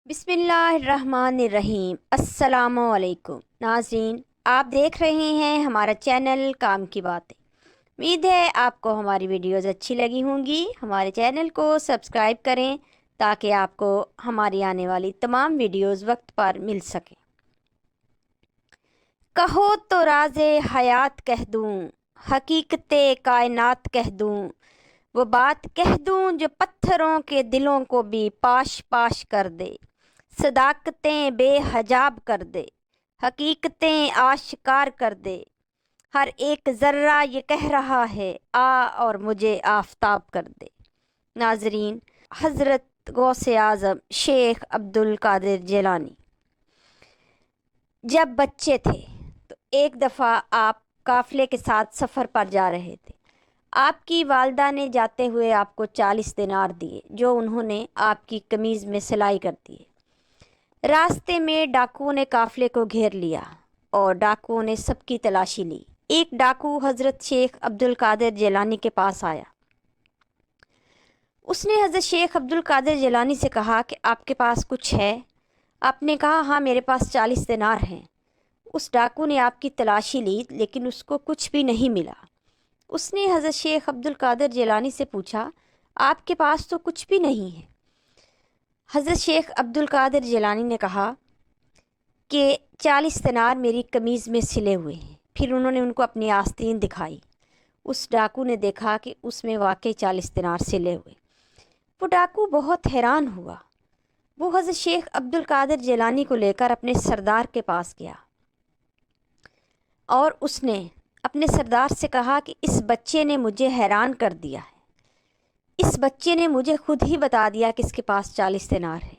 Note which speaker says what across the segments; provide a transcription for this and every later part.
Speaker 1: بسم اللہ الرحمن الرحیم۔ السلام علیکم ناظرین، آپ دیکھ رہے ہیں ہمارا چینل کام کی باتیں۔ امید ہے آپ کو ہماری ویڈیوز اچھی لگی ہوں گی۔ ہمارے چینل کو سبسکرائب کریں تاکہ آپ کو ہماری آنے والی تمام ویڈیوز وقت پر مل سکیں۔ کہو تو راز حیات کہہ دوں، حقیقت کائنات کہہ دوں، وہ بات کہہ دوں جو پتھروں کے دلوں کو بھی پاش پاش کر دے، صداقتیں بے حجاب کر دے، حقیقتیں آشکار کر دے۔ ہر ایک ذرہ یہ کہہ رہا ہے آ اور مجھے آفتاب کر دے۔ ناظرین، حضرت غوث اعظم شیخ عبد القادر جیلانی جب بچے تھے تو ایک دفعہ آپ قافلے کے ساتھ سفر پر جا رہے تھے۔ آپ کی والدہ نے جاتے ہوئے آپ کو 40 دینار دیے جو انہوں نے آپ کی قمیض میں سلائی کر دیے۔ راستے میں ڈاکوؤں نے قافلے کو گھیر لیا اور ڈاکوؤں نے سب کی تلاشی لی۔ ایک ڈاکو حضرت شیخ عبد القادر جیلانی کے پاس آیا۔ اس نے حضرت شیخ عبد القادر جیلانی سے کہا کہ آپ کے پاس کچھ ہے؟ آپ نے کہا ہاں میرے پاس 40 دینار ہیں۔ اس ڈاکو نے آپ کی تلاشی لی لیکن اس کو کچھ بھی نہیں ملا۔ اس نے حضرت شیخ عبد القادر جیلانی سے پوچھا آپ کے پاس تو کچھ بھی نہیں ہے۔ حضرت شیخ عبد القادر جیلانی نے کہا کہ 40 دینار میری قمیض میں سلے ہوئے ہیں۔ پھر انہوں نے ان کو اپنی آستین دکھائی۔ اس ڈاکو نے دیکھا کہ اس میں واقعی 40 دینار سلے ہوئے۔ وہ ڈاکو بہت حیران ہوا۔ وہ حضرت شیخ عبد القادر جیلانی کو لے کر اپنے سردار کے پاس گیا اور اس نے اپنے سردار سے کہا کہ اس بچے نے مجھے حیران کر دیا ہے۔ اس بچے نے مجھے خود ہی بتا دیا کہ اس کے پاس 40 دینار ہے۔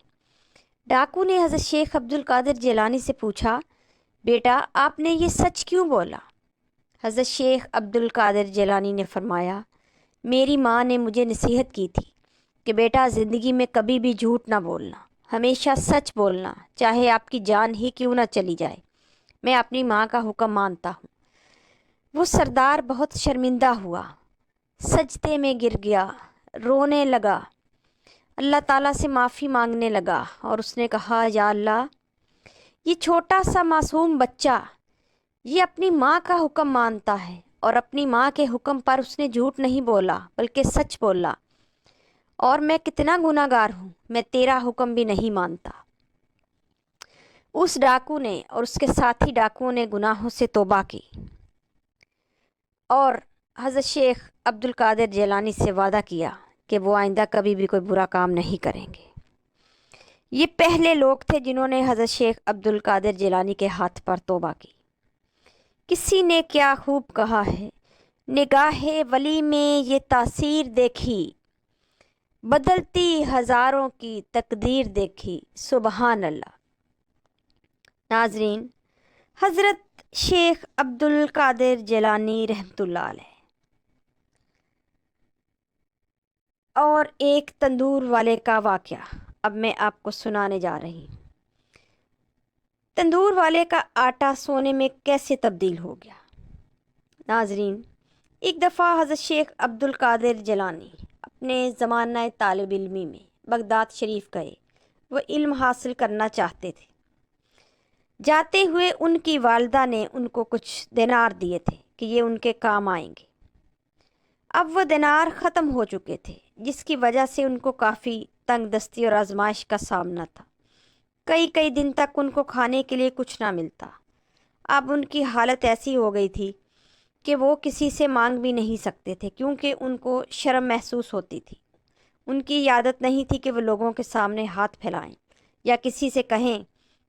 Speaker 1: ڈاکو نے حضرت شیخ عبد القادر جیلانی سے پوچھا بیٹا آپ نے یہ سچ کیوں بولا؟ حضرت شیخ عبد القادر جیلانی نے فرمایا میری ماں نے مجھے نصیحت کی تھی کہ بیٹا زندگی میں کبھی بھی جھوٹ نہ بولنا، ہمیشہ سچ بولنا، چاہے آپ کی جان ہی کیوں نہ چلی جائے۔ میں اپنی ماں کا حکم مانتا ہوں۔ وہ سردار بہت شرمندہ ہوا، سجدے میں گر گیا، رونے لگا، اللہ تعالیٰ سے معافی مانگنے لگا اور اس نے کہا یا اللہ، یہ چھوٹا سا معصوم بچہ یہ اپنی ماں کا حکم مانتا ہے اور اپنی ماں کے حکم پر اس نے جھوٹ نہیں بولا بلکہ سچ بولا، اور میں کتنا گناہ گار ہوں، میں تیرا حکم بھی نہیں مانتا۔ اس ڈاکو نے اور اس کے ساتھی ڈاکوؤں نے گناہوں سے توبہ کی اور حضرت شیخ عبد القادر جیلانی سے وعدہ کیا کہ وہ آئندہ کبھی بھی کوئی برا کام نہیں کریں گے۔ یہ پہلے لوگ تھے جنہوں نے حضرت شیخ عبد القادر جیلانی کے ہاتھ پر توبہ کی۔ کسی نے کیا خوب کہا ہے، نگاہ ولی میں یہ تاثیر دیکھی، بدلتی ہزاروں کی تقدیر دیکھی، سبحان اللہ۔ ناظرین، حضرت شیخ عبد القادر جیلانی رحمۃ اللہ علیہ اور ایک تندور والے کا واقعہ اب میں آپ کو سنانے جا رہی ہوں۔ تندور والے کا آٹا سونے میں کیسے تبدیل ہو گیا؟ ناظرین، ایک دفعہ حضرت شیخ عبد القادر جیلانی اپنے زمانہ طالب علمی میں بغداد شریف گئے۔ وہ علم حاصل کرنا چاہتے تھے۔ جاتے ہوئے ان کی والدہ نے ان کو کچھ دینار دیے تھے کہ یہ ان کے کام آئیں گے۔ اب وہ دینار ختم ہو چکے تھے جس کی وجہ سے ان کو کافی تنگ دستی اور آزمائش کا سامنا تھا۔ کئی دن تک ان کو کھانے کے لیے کچھ نہ ملتا۔ اب ان کی حالت ایسی ہو گئی تھی کہ وہ کسی سے مانگ بھی نہیں سکتے تھے کیونکہ ان کو شرم محسوس ہوتی تھی۔ ان کی عادت نہیں تھی کہ وہ لوگوں کے سامنے ہاتھ پھیلائیں یا کسی سے کہیں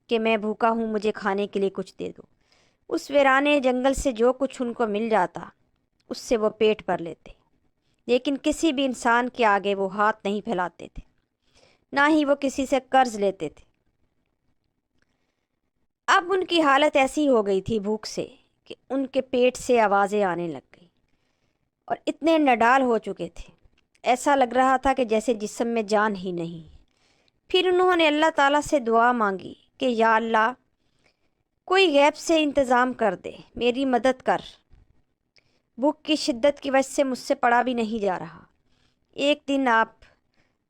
Speaker 1: کہ میں بھوکا ہوں مجھے کھانے کے لیے کچھ دے دو۔ اس ویرانے جنگل سے جو کچھ ان کو مل جاتا اس سے وہ پیٹ بھر لیتے، لیکن کسی بھی انسان کے آگے وہ ہاتھ نہیں پھیلاتے تھے، نہ ہی وہ کسی سے قرض لیتے تھے۔ اب ان کی حالت ایسی ہو گئی تھی بھوک سے کہ ان کے پیٹ سے آوازیں آنے لگ گئی اور اتنے نڈال ہو چکے تھے، ایسا لگ رہا تھا کہ جیسے جسم میں جان ہی نہیں۔ پھر انہوں نے اللہ تعالیٰ سے دعا مانگی کہ یا اللہ کوئی غیب سے انتظام کر دے، میری مدد کر، بھوک کی شدت کی وجہ سے مجھ سے پڑا بھی نہیں جا رہا۔ ایک دن آپ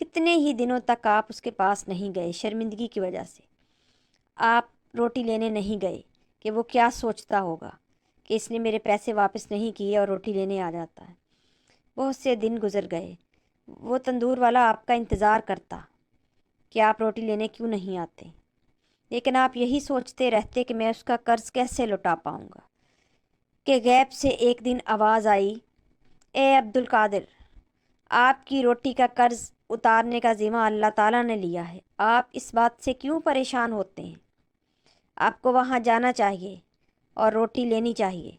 Speaker 1: کتنے ہی دنوں تک آپ اس کے پاس نہیں گئے شرمندگی کی وجہ سے۔ آپ روٹی لینے نہیں گئے کہ وہ کیا سوچتا ہوگا کہ اس نے میرے پیسے واپس نہیں کیے اور روٹی لینے آ جاتا ہے۔ بہت سے دن گزر گئے، وہ تندور والا آپ کا انتظار کرتا کہ آپ روٹی لینے کیوں نہیں آتے، لیکن آپ یہی سوچتے رہتے کہ میں اس کا قرض کیسے لوٹا پاؤں گا، کہ غیب سے ایک دن آواز آئی، اے عبد القادر، آپ کی روٹی کا قرض اتارنے کا ذمہ اللہ تعالیٰ نے لیا ہے، آپ اس بات سے کیوں پریشان ہوتے ہیں؟ آپ کو وہاں جانا چاہیے اور روٹی لینی چاہیے۔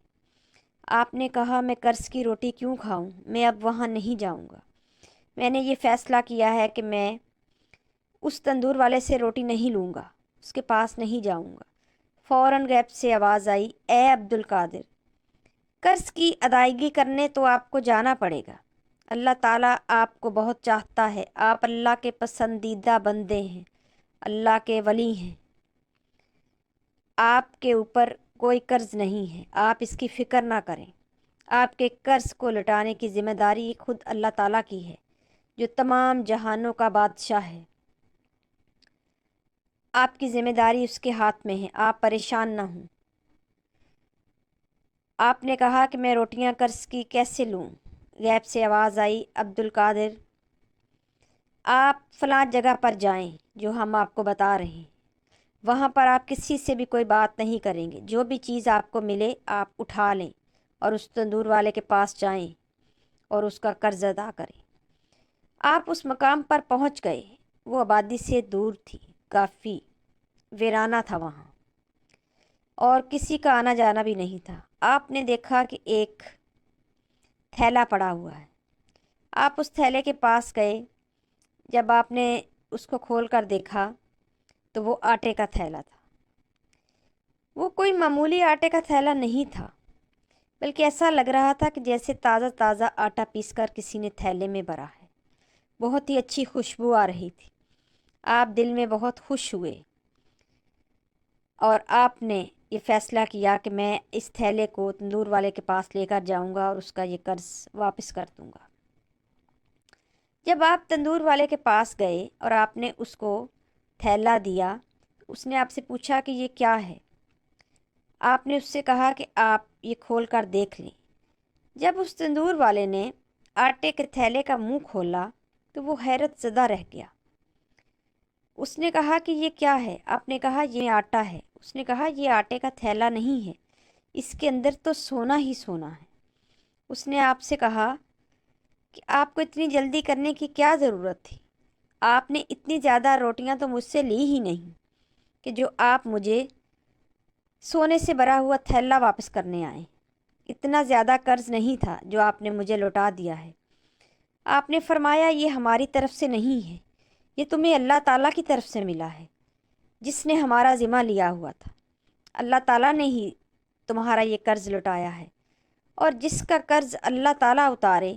Speaker 1: آپ نے کہا میں قرض کی روٹی کیوں کھاؤں، میں اب وہاں نہیں جاؤں گا۔ میں نے یہ فیصلہ کیا ہے کہ میں اس تندور والے سے روٹی نہیں لوں گا، اس کے پاس نہیں جاؤں گا۔ فوراً غیب سے آواز آئی، اے عبد القادر، قرض کی ادائیگی کرنے تو آپ کو جانا پڑے گا۔ اللہ تعالیٰ آپ کو بہت چاہتا ہے، آپ اللہ کے پسندیدہ بندے ہیں، اللہ کے ولی ہیں۔ آپ کے اوپر کوئی قرض نہیں ہے، آپ اس کی فکر نہ کریں۔ آپ کے قرض کو لوٹانے کی ذمہ داری خود اللہ تعالیٰ کی ہے، جو تمام جہانوں کا بادشاہ ہے۔ آپ کی ذمہ داری اس کے ہاتھ میں ہے، آپ پریشان نہ ہوں۔ آپ نے کہا کہ میں روٹیاں قرض کی کیسے لوں؟ غیب سے آواز آئی، عبد القادر، آپ فلاں جگہ پر جائیں جو ہم آپ کو بتا رہے ہیں، وہاں پر آپ کسی سے بھی کوئی بات نہیں کریں گے، جو بھی چیز آپ کو ملے آپ اٹھا لیں اور اس تندور والے کے پاس جائیں اور اس کا قرض ادا کریں۔ آپ اس مقام پر پہنچ گئے، وہ آبادی سے دور تھی، کافی ویرانہ تھا وہاں، اور کسی کا آنا جانا بھی نہیں تھا۔ آپ نے دیکھا کہ ایک تھیلا پڑا ہوا ہے۔ آپ اس تھیلے کے پاس گئے، جب آپ نے اس کو کھول کر دیکھا تو وہ آٹے کا تھیلا تھا۔ وہ کوئی معمولی آٹے کا تھیلا نہیں تھا، بلکہ ایسا لگ رہا تھا کہ جیسے تازہ تازہ آٹا پیس کر کسی نے تھیلے میں بھرا ہے۔ بہت ہی اچھی خوشبو آ رہی تھی۔ آپ دل میں بہت خوش ہوئے اور آپ نے یہ فیصلہ کیا کہ میں اس تھیلے کو تندور والے کے پاس لے کر جاؤں گا اور اس کا یہ قرض واپس کر دوں گا۔ جب آپ تندور والے کے پاس گئے اور آپ نے اس کو تھیلا دیا، اس نے آپ سے پوچھا کہ یہ کیا ہے؟ آپ نے اس سے کہا کہ آپ یہ کھول کر دیکھ لیں۔ جب اس تندور والے نے آٹے کے تھیلے کا منہ کھولا تو وہ حیرت زدہ رہ گیا۔ اس نے کہا کہ یہ کیا ہے؟ آپ نے کہا یہ آٹا ہے۔ اس نے کہا یہ آٹے کا تھیلا نہیں ہے، اس کے اندر تو سونا ہی سونا ہے۔ اس نے آپ سے کہا کہ آپ کو اتنی جلدی کرنے کی کیا ضرورت تھی؟ آپ نے اتنی زیادہ روٹیاں تو مجھ سے لی ہی نہیں کہ جو آپ مجھے سونے سے بھرا ہوا تھیلا واپس کرنے آئے۔ اتنا زیادہ قرض نہیں تھا جو آپ نے مجھے لوٹا دیا ہے۔ آپ نے فرمایا یہ ہماری طرف سے نہیں ہے، یہ تمہیں اللہ تعالیٰ کی طرف سے ملا ہے، جس نے ہمارا ذمہ لیا ہوا تھا۔ اللہ تعالیٰ نے ہی تمہارا یہ قرض لوٹایا ہے، اور جس کا قرض اللہ تعالیٰ اتارے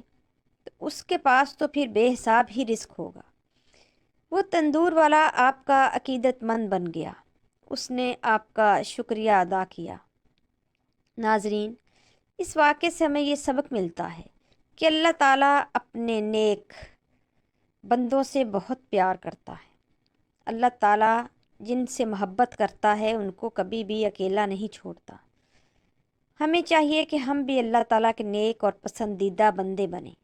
Speaker 1: تو اس کے پاس تو پھر بے حساب ہی رزق ہوگا۔ وہ تندور والا آپ کا عقیدت مند بن گیا، اس نے آپ کا شکریہ ادا کیا۔ ناظرین، اس واقعے سے ہمیں یہ سبق ملتا ہے کہ اللہ تعالیٰ اپنے نیک بندوں سے بہت پیار کرتا ہے۔ اللہ تعالیٰ جن سے محبت کرتا ہے ان کو کبھی بھی اکیلا نہیں چھوڑتا۔ ہمیں چاہیے کہ ہم بھی اللہ تعالیٰ کے نیک اور پسندیدہ بندے بنیں۔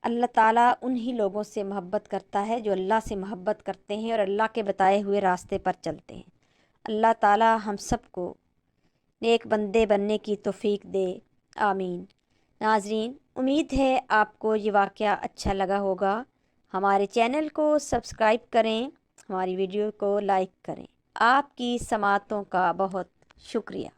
Speaker 1: اللہ تعالیٰ انہی لوگوں سے محبت کرتا ہے جو اللہ سے محبت کرتے ہیں اور اللہ کے بتائے ہوئے راستے پر چلتے ہیں۔ اللہ تعالیٰ ہم سب کو نیک بندے بننے کی توفیق دے، آمین۔ ناظرین، امید ہے آپ کو یہ واقعہ اچھا لگا ہوگا۔ ہمارے چینل کو سبسکرائب کریں، ہماری ویڈیو کو لائک کریں۔ آپ کی سماعتوں کا بہت شکریہ۔